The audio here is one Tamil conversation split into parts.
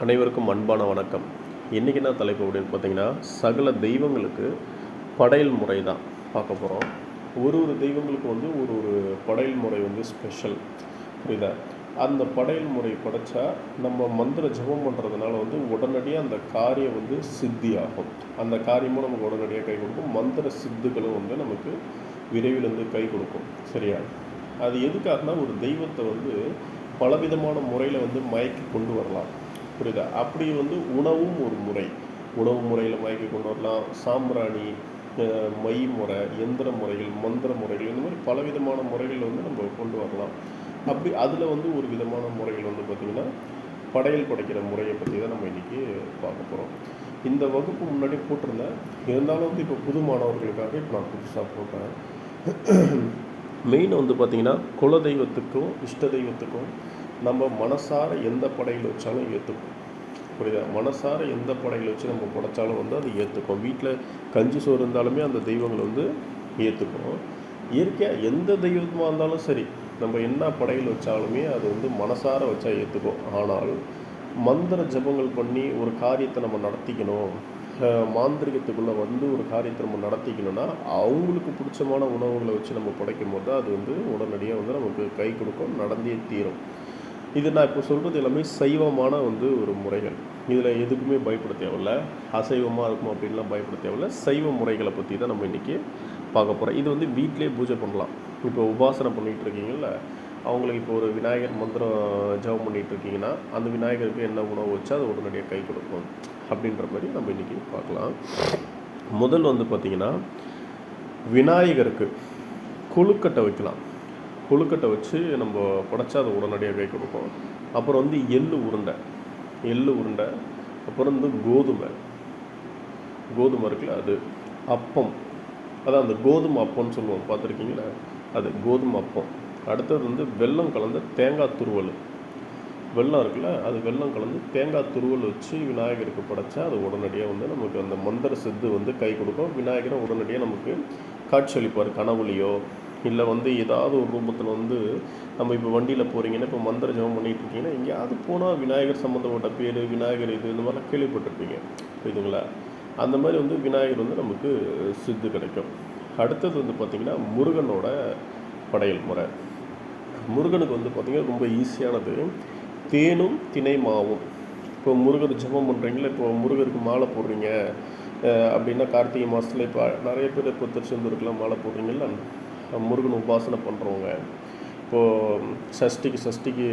அனைவருக்கும் அன்பான வணக்கம். இன்றைக்கி என்ன தலைப்பு அப்படின்னு பார்த்தீங்கன்னா, சகல தெய்வங்களுக்கு படையல் முறை தான் பார்க்க போகிறோம். ஒரு தெய்வங்களுக்கு ஒரு ஒரு படையல் முறை ஸ்பெஷல். புரியுதா? அந்த படையல் முறை படைத்தா நம்ம மந்திர ஜபம் பண்ணுறதுனால உடனடியாக அந்த காரியம் சித்தி ஆகும். அந்த காரியமும் நமக்கு உடனடியாக கை கொடுக்கும். மந்திர சித்துக்களும் நமக்கு விரைவில் கை கொடுக்கும். சரியா? அது எதுக்காகனா, ஒரு தெய்வத்தை பலவிதமான முறையில் மயக்கி கொண்டு வரலாம். புரியுதா? அப்படி உணவும் ஒரு முறை. உணவு முறையில் மயக்கி கொண்டு வரலாம். சாம்பிராணி, மை முறை, எந்திர முறைகள், மந்திர முறைகள், இந்த மாதிரி பலவிதமான முறைகள் நம்ம கொண்டு வரலாம். அப்படி அதில் ஒரு விதமான முறைகள் பார்த்திங்கன்னா, படையல் படைக்கிற முறையை பற்றி தான் நம்ம இன்றைக்கி பார்க்க போகிறோம். இந்த வகுப்பு முன்னாடி போட்டிருந்தேன். இருந்தாலும் இப்போ புது மாணவர்களுக்காக இப்போ நான் புதுசாக போட்டேன். மெயின் பார்த்திங்கன்னா, குல தெய்வத்துக்கும் இஷ்ட தெய்வத்துக்கும் நம்ம மனசார எந்த படையில் வச்சாலும் ஏற்றுக்கும். புரியுதா? மனசார எந்த படையில் வச்சு நம்ம படைச்சாலும் அது ஏற்றுக்கும். வீட்டில் கஞ்சி சோறு இருந்தாலுமே அந்த தெய்வங்கள் ஏற்றுக்கும். இயற்கையாக எந்த தெய்வமாக இருந்தாலும் சரி, நம்ம என்ன படையில் வச்சாலுமே அது மனசார வச்சா ஏற்றுக்கும். ஆனால் மந்திர ஜபங்கள் பண்ணி ஒரு காரியத்தை நம்ம நடத்திக்கணும், மாந்திரிகத்துக்குள்ளே ஒரு காரியத்தை நம்ம நடத்திக்கணும்னா, அவங்களுக்கு பிடிச்சமான உணவுகளை வச்சு நம்ம படைக்கும் போது அது உடனடியாக நமக்கு கை கொடுக்கும், நடந்தே தீரும். இது நான் இப்போ சொல்கிறது எல்லாமே சைவமான ஒரு முறைகள். இதில் எதுக்குமே பயப்பட தேவையில்லை. அசைவமாக இருக்கும் அப்படின்லாம் பயப்பட தேவையில்லை. சைவ முறைகளை பற்றி தான் நம்ம இன்றைக்கி பார்க்க போகிறோம். இது வீட்டிலே பூஜை பண்ணலாம். இப்போ உபாசனை பண்ணிகிட்டு இருக்கீங்கல்ல, அவங்களுக்கு இப்போ ஒரு விநாயகர் மந்திரம் ஜபம் பண்ணிகிட்டு இருக்கீங்கன்னா, அந்த விநாயகருக்கு என்ன உணவு வச்சா அது உடனடியாக கை கொடுக்கும் அப்படின்ற மாதிரி நம்ம இன்றைக்கி பார்க்கலாம். முதல் பார்த்திங்கன்னா, விநாயகருக்கு கொழுக்கட்டை வைக்கலாம். கொழுக்கட்டை வச்சு நம்ம படைச்சா அது உடனடியாக கை கொடுக்கும். அப்புறம் எள்ளு உருண்டை, அப்புறம் கோதுமை இருக்குல்ல, அது அப்பம், அதான் அந்த கோதுமை அப்பம்னு சொல்லுவோம், பார்த்துருக்கீங்களா? அது கோதுமை அப்பம். அடுத்தது வெல்லம் கலந்த தேங்காய் துருவல். வெல்லம் இருக்குல்ல, அது வெல்லம் கலந்து தேங்காய் துருவல் வச்சு விநாயகருக்கு படைச்சா அது உடனடியாக நமக்கு அந்த மந்திர சித்து கை கொடுக்கும். விநாயகரை உடனடியாக நமக்கு காட்சியளிப்பார். கனவுலையோ இல்லை ஏதாவது ஒரு ரூபத்தில் நம்ம இப்போ வண்டியில் போகிறீங்கன்னா, இப்போ மந்திர ஜபம் பண்ணிகிட்டு இருக்கீங்கன்னா, எங்கேயாவது போனால் விநாயகர் சம்மந்தப்பட்ட பேர், விநாயகர் இந்த மாதிரிலாம் கேள்விப்பட்டிருப்பீங்க. புரியுதுங்களா? அந்த மாதிரி விநாயகர் நமக்கு சித்து கிடைக்கும். அடுத்தது பார்த்திங்கன்னா, முருகனோட படையல் முறை. முருகனுக்கு பார்த்திங்கன்னா ரொம்ப ஈஸியானது. தேனும் தினை மாவும். இப்போ முருகர் ஜபம் பண்ணுறீங்களா, இப்போ முருகருக்கு மாலை போடுறீங்க அப்படின்னா, கார்த்திகை மாதத்தில் இப்போ நிறைய பேர் இப்போ திருச்செந்தூருக்குலாம் மாலை போடுறீங்களா, முருகன் உபாசனை பண்ணுறவங்க, இப்போது சஷ்டிக்கு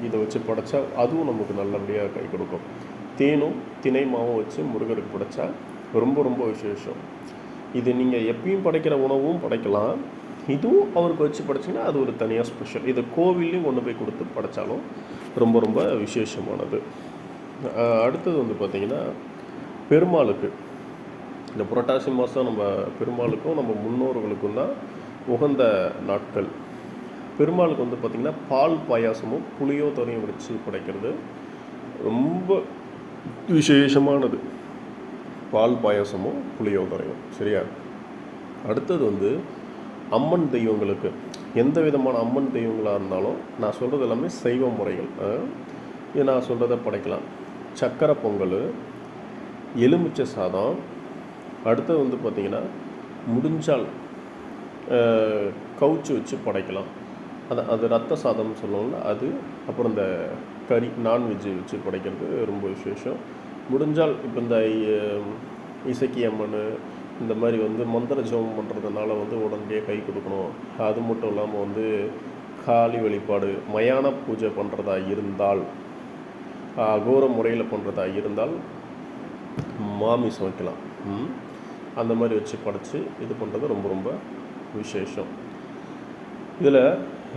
இதை வச்சு படைச்சா அதுவும் நமக்கு நல்லபடியாக கை கொடுக்கும். தேனும் தினை மாவும் வச்சு முருகருக்கு படைச்சா ரொம்ப ரொம்ப விசேஷம். இது நீங்கள் எப்பயும் படைக்கிற உணவும் படைக்கலாம். இதுவும் அவருக்கு வச்சு படைச்சிங்கன்னா அது ஒரு தனியாக ஸ்பெஷல். இதை கோவில்லையும் கொண்டு போய் கொடுத்து படைச்சாலும் ரொம்ப ரொம்ப விசேஷமானது. அடுத்தது பார்த்திங்கன்னா, பெருமாளுக்கு இந்த புரட்டாசி மாதம் நம்ம பெருமாளுக்கும் நம்ம முன்னோர்களுக்கும் தான் உகந்த நாட்கள். பெருமாளுக்கு பார்த்திங்கன்னா, பால் பாயாசமும் புளியோதரையும் வச்சு படைக்கிறது ரொம்ப விசேஷமானது. பால் பாயாசமும் புளியோதரையும். சரியா? அடுத்தது அம்மன் தெய்வங்களுக்கு, எந்த விதமான அம்மன் தெய்வங்களாக இருந்தாலும் நான் சொல்கிறது எல்லாமே சைவ முறைகள். இது நான் சொல்கிறத படைக்கலாம். சக்கரை பொங்கல், எலுமிச்சை சாதம். அடுத்தது பார்த்திங்கன்னா, முடிஞ்சால் கவுச்சு வச்சு படைக்கலாம். அது ரத்த சாதம்னு சொல்லுவோம்ல, அது. அப்புறம் இந்த கறி நான்வெஜ்ஜு வச்சு படைக்கிறது ரொம்ப விசேஷம். முடிஞ்சால் இப்போ இந்த இசக்கி அம்மன் இந்த மாதிரி மந்திர ஜபம் பண்ணுறதுனால உடனடியாக கை கொடுக்கணும். அது மட்டும் இல்லாமல் காளி வழிபாடு, மயான பூஜை பண்ணுறதா இருந்தால், அகோர முறையில் பண்ணுறதா இருந்தால் மாமிசம் வைக்கலாம். அந்த மாதிரி வச்சு படைச்சி இது பண்ணுறது ரொம்ப ரொம்ப விசேஷம். இதில்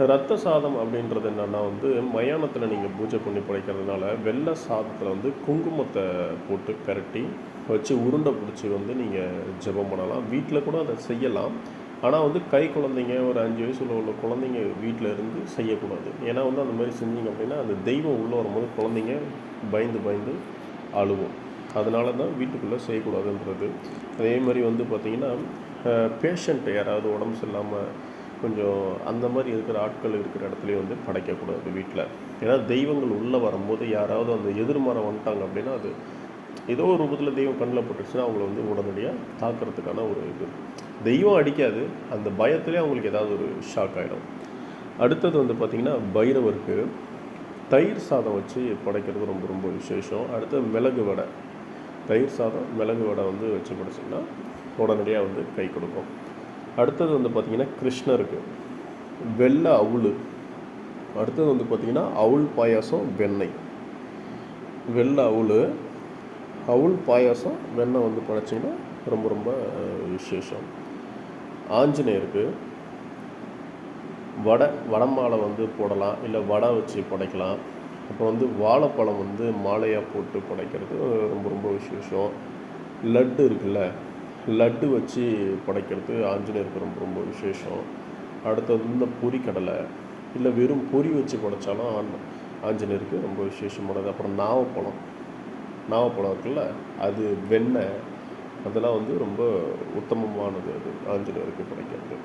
ரத்த சாதம் அப்படின்றது என்னென்னா, மயானத்தில் நீங்கள் பூஜை பண்ணி படைக்கிறதுனால வெள்ளை சாதத்தில் குங்குமத்தை போட்டு பெரட்டி வச்சு உருண்டை பிடிச்சி நீங்கள் ஜெபம் பண்ணலாம். வீட்டில் கூட அதை செய்யலாம். ஆனால் கை குழந்தைங்க, ஒரு 5 வயசுல உள்ள குழந்தைங்க வீட்டில் இருந்து செய்யக்கூடாது. ஏன்னா அந்த மாதிரி செஞ்சிங்க அப்படின்னா அந்த தெய்வம் உள்ளே வரும்போது குழந்தைங்க பயந்து அழுவும். அதனால தான் வீட்டுக்குள்ளே செய்யக்கூடாதுன்றது. அதே மாதிரி பார்த்திங்கன்னா, பேஷண்ட் யாராவது உடம்பு சரியில்லாமல் கொஞ்சம் அந்த மாதிரி இருக்கிற ஆட்கள் இருக்கிற இடத்துலையும் படைக்கக்கூடாது வீட்டில். ஏன்னா தெய்வங்கள் உள்ளே வரும்போது யாராவது அந்த எதிர்மறை வந்துட்டாங்க அப்படின்னா அது ஏதோ ஒரு ரூபத்தில் தெய்வம் கண்ணில் பட்டுச்சுன்னா அவங்கள வந்து உடனடியாக தாக்குறதுக்கான ஒரு இது. தெய்வம் அடிக்காது, அந்த பயத்திலே அவங்களுக்கு ஏதாவது ஒரு ஷாக் ஆகிடும். அடுத்தது வந்து பார்த்திங்கன்னா பைரவருக்கு தயிர் சாதம் வச்சு படைக்கிறது ரொம்ப ரொம்ப விசேஷம். அடுத்தது மிளகு வடை, தயிர் சாதம் மிளகு வடை வந்து வச்சு படைச்சிங்கன்னா உடனடியாக வந்து கை கொடுக்கும். அடுத்தது வந்து பார்த்திங்கன்னா கிருஷ்ணருக்கு வெள்ளை அவுள், அடுத்தது வந்து பார்த்திங்கன்னா அவுள் பாயாசம் வெண்ணெய், வெள்ளை அவுள் பாயாசம் வெண்ணெய் வந்து படைச்சிங்கன்னா ரொம்ப ரொம்ப விசேஷம். ஆஞ்சநேயருக்கு வடமாலை வந்து போடலாம், இல்லை வடை வச்சு படைக்கலாம். அப்புறம் வந்து வாழைப்பழம் வந்து மாலையாக போட்டு படைக்கிறது ரொம்ப ரொம்ப விசேஷம். லட்டு இருக்குல்ல, லட்டு வச்சு படைக்கிறது ஆஞ்சநேயருக்கு ரொம்ப ரொம்ப விசேஷம். அடுத்தது இந்த பொரிக்கடலை இல்லை வெறும் பொரி வச்சு படைத்தாலும் ஆஞ்சநேயருக்கு ரொம்ப விசேஷமானது. அப்புறம் நாவப்பழம் இருக்குல்ல, அது வெண்ணெய், அதெல்லாம் வந்து ரொம்ப உத்தமமானது அது ஆஞ்சநேயருக்கு படைக்கிறது.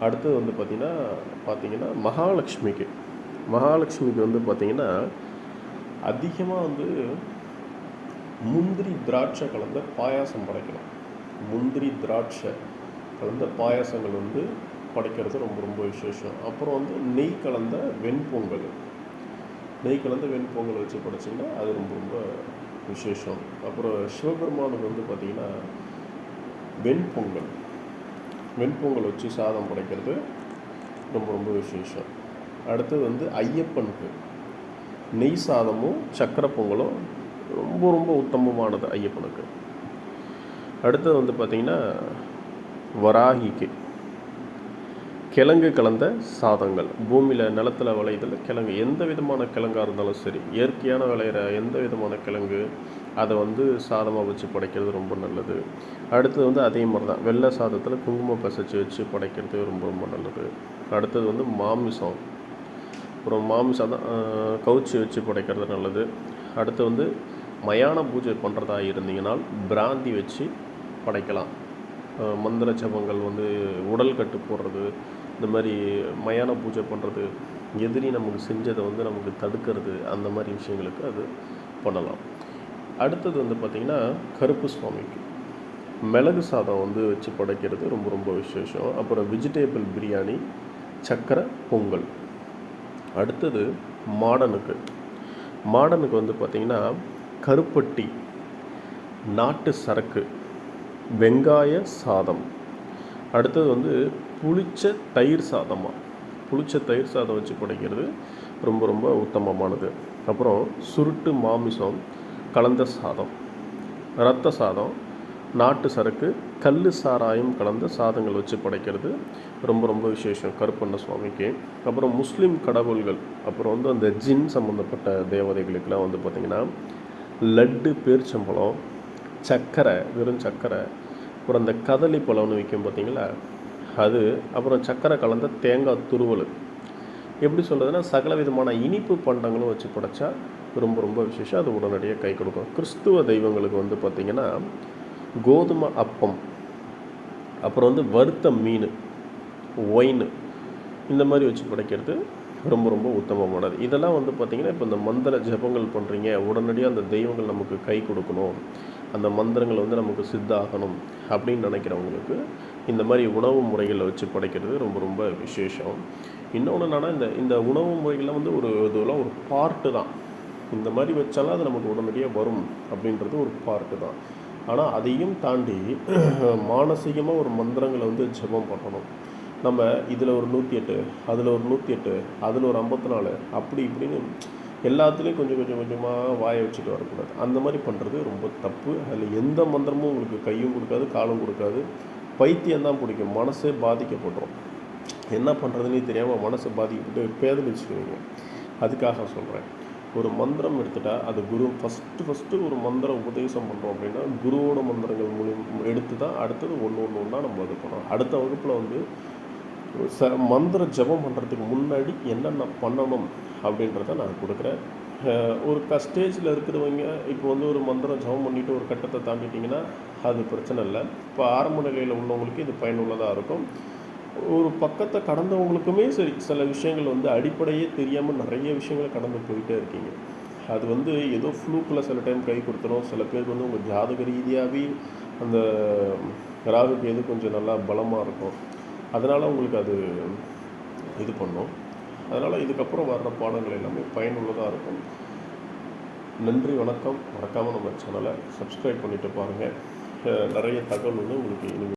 அடுத்தது வந்து பார்த்திங்கன்னா மகாலட்சுமிக்கு வந்து பார்த்திங்கன்னா அதிகமாக வந்து முந்திரி திராட்சை கலந்த பாயாசம் படைக்கணும். முந்திரி திராட்சை கலந்த பாயாசங்கள் வந்து படைக்கிறது ரொம்ப ரொம்ப விசேஷம். அப்புறம் வந்து நெய் கலந்த வெண்பொங்கல் வச்சு படைச்சிங்கன்னா அது ரொம்ப ரொம்ப விசேஷம். அப்புறம் சிவபெருமானுக்கு வந்து பார்த்திங்கன்னா வெண்பொங்கல் வச்சு சாதம் படைக்கிறது ரொம்ப ரொம்ப விசேஷம். அடுத்தது வந்து ஐயப்பனுக்கு நெய் சாதமும் சக்கரை பொங்கலும் ரொம்ப ரொம்ப உத்தமமானது ஐயப்பனுக்கு. அடுத்தது வந்து பார்த்திங்கன்னா வராகிக்கு கிழங்கு கலந்த சாதங்கள், பூமியில் நிலத்தில் விளையுதில் கிழங்கு, எந்த விதமான கிழங்காக இருந்தாலும் சரி, இயற்கையான விளையிற எந்த விதமான கிழங்கு அதை வந்து சாதமாக வச்சு படைக்கிறது ரொம்ப நல்லது. அடுத்தது வந்து அதே மாதிரி தான் வெள்ளை சாதத்தில் குங்குமம் பசைச்சு வச்சு படைக்கிறது ரொம்ப ரொம்ப நல்லது. அடுத்தது வந்து மாமிசம், அப்புறம் மாமிசம் தான் கவுச்சி வச்சு படைக்கிறது நல்லது. அடுத்து வந்து மயான பூஜை பண்ணுறதா இருந்தீங்கன்னா பிராந்தி வச்சு படைக்கலாம். மந்திர ஜபங்கள் வந்து உடல் கட்டு போடுறது, இந்த மாதிரி மயான பூஜை பண்ணுறது, எதிரி நமக்கு செஞ்சதை வந்து நமக்கு தடுக்கிறது, அந்த மாதிரி விஷயங்களுக்கு அது பண்ணலாம். அடுத்தது வந்து பார்த்திங்கன்னா கருப்பு சுவாமிக்கு மிளகு சாதம் வந்து வச்சு படைக்கிறது ரொம்ப ரொம்ப விசேஷம். அப்புறம் வெஜிடேபிள் பிரியாணி, சக்கரை பொங்கல். அடுத்தது மாடனுக்கு வந்து பார்த்திங்கன்னா கருப்பட்டி, நாட்டு சரக்கு, வெங்காய சாதம். அடுத்தது வந்து புளிச்ச தயிர் சாதம் வச்சு படைக்கிறது ரொம்ப ரொம்ப உத்தமமானது. அப்புறம் சுருட்டு மாமிசம் கலந்த சாதம், இரத்த சாதம், நாட்டு சரக்கு, கல் சாராயம் கலந்த சாதங்கள் வச்சு படைக்கிறது ரொம்ப ரொம்ப விசேஷம் கருப்பண்ண சுவாமிக்கு. அப்புறம் முஸ்லீம் கடவுள்கள், அப்புறம் வந்து அந்த ஜின் சம்மந்தப்பட்ட தேவதைகளுக்கெல்லாம் வந்து பார்த்திங்கன்னா லட்டு, பேரிச்சம்பழம், சர்க்கரை, வெறும் சர்க்கரை, அப்புறம் அந்த கதளி பழம்னு விற்கும் பார்த்திங்களா அது, அப்புறம் சர்க்கரை கலந்த தேங்காய் துருவல், எப்படி சொல்கிறதுனா சகல விதமான இனிப்பு பண்டங்களும் வச்சு படைச்சா ரொம்ப ரொம்ப விசேஷம். அது உடனடியாக கை கொடுக்கும். கிறிஸ்துவ தெய்வங்களுக்கு வந்து பார்த்திங்கன்னா கோதுமை அப்பம், அப்புறம் வந்து வறுத்த மீன், ஒயின், இந்த மாதிரி வச்சு படைக்கிறது ரொம்ப ரொம்ப உத்தமமானது. இதெல்லாம் வந்து பார்த்திங்கன்னா இப்போ இந்த மந்திர ஜபங்கள் பண்ணுறீங்க, உடனடியாக அந்த தெய்வங்கள் நமக்கு கை கொடுக்கணும், அந்த மந்திரங்கள் வந்து நமக்கு சித்தாகணும் அப்படின்னு நினைக்கிறவங்களுக்கு இந்த மாதிரி உணவு முறைகளை வச்சு படைக்கிறது ரொம்ப ரொம்ப விசேஷம். இன்னொன்று என்னென்னா இந்த உணவு முறைகளில் வந்து இதெல்லாம் ஒரு பார்ட்டு தான். இந்த மாதிரி வச்சாலும் அது நமக்கு உடனடியாக வரும் அப்படின்றது ஒரு பார்ட்டு தான். ஆனால் அதையும் தாண்டி மானசீகமாக ஒரு மந்திரங்களை வந்து ஜபம் பண்ணணும். நம்ம இதில் ஒரு 108, அதில் ஒரு 108, அதில் ஒரு 54, அப்படி இப்படின்னு எல்லாத்துலேயும் கொஞ்சம் கொஞ்சமாக வாயை வச்சுட்டு வரக்கூடாது. அந்த மாதிரி பண்ணுறது ரொம்ப தப்பு. அதில் எந்த மந்திரமும் உங்களுக்கு கையும் கொடுக்காது, காலும் கொடுக்காது. பைத்தியம்தான் பிடிக்கும், மனசே பாதிக்கப்பட்டுரும். என்ன பண்ணுறதுன்னே தெரியாமல் மனசை பாதிக்கப்பட்டு பேதலிச்சுக்குவீங்க. அதுக்காக சொல்கிறேன், ஒரு மந்திரம் எடுத்துட்டால் அது குரு ஃபஸ்ட்டு ஒரு மந்திரம் உபதேசம் பண்ணுறோம் அப்படின்னா குருவோட மந்திரங்கள் மூலியம் எடுத்து தான் அடுத்தது ஒன்றா நம்ம இது பண்ணுறோம். அடுத்த வகுப்பில் வந்து மந்திர ஜபம் பண்ணுறதுக்கு முன்னாடி என்னென்ன பண்ணணும் அப்படின்றத நான் கொடுக்குறேன். ஒரு ஸ்டேஜில் இருக்கிறவங்க இப்போ வந்து ஒரு மந்திரம் ஜபம் பண்ணிவிட்டு ஒரு கட்டத்தை தாண்டிட்டிங்கன்னா அது பிரச்சனை இல்லை. இப்போ ஆரம்ப நிலையில் உள்ளவங்களுக்கு இது பயனுள்ளதாக இருக்கும். ஒரு பக்கத்தை கடந்தவங்களுக்குமே சரி, சில விஷயங்கள் வந்து அடிப்படையே தெரியாமல் நிறைய விஷயங்களை கடந்து போயிட்டே இருக்கீங்க. அது வந்து ஏதோ ஃப்ளூக்கில் சில டைம் கை கொடுத்துரும். சில பேருக்கு வந்து உங்கள் ஜாதக ரீதியாகவே அந்த ராகு கேது கொஞ்சம் நல்லா பலமாக இருக்கும். அதனால் உங்களுக்கு அது இது பண்ணும். அதனால் இதுக்கப்புறம் வர்ற பாடங்கள் எல்லாமே பயனுள்ளதாக இருக்கும். நன்றி, வணக்கம். மறக்காமல் நம்ம சேனலை சப்ஸ்கிரைப் பண்ணிவிட்டு பாருங்கள். நிறைய தகவல் வந்து உங்களுக்கு இனிமேல்